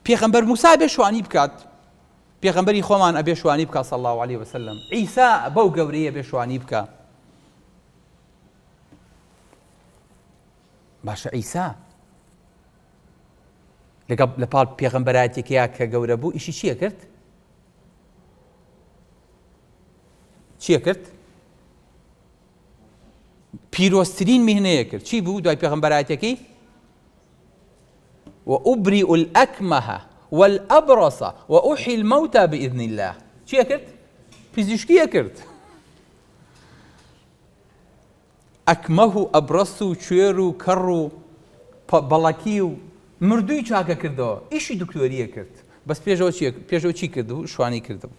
پێغەمبەر موسا بێ شوانی بکات، پێغەمبەری خۆمان ئەبێ شوانی بکات صلی الله عليه وسلم، عیسا بەو گەورەیە بێ شوانی بکە. باشە عیسا لە پاڵ پێغەمبەرایەتێکەیە کە گەورە بوو ئیشی چییە کرد؟ چییە کرد؟ پیرۆستترین میهنەیە کرد. چی بوو دوای پێغەمبەرایەتێکی؟ وأبرئ الأكمه والأبرص وأحيي الموتى بإذن الله. چییە کرد؟ پزیشکیە کرد. ئەکمە و ئەبرەس و کوێر و کەڕ و بەڵەکی و مردووی چاکە کردەوە، ئیشی دکتۆریە کرد. بەس پێشەوە چی کرد و شوانی کردبوو.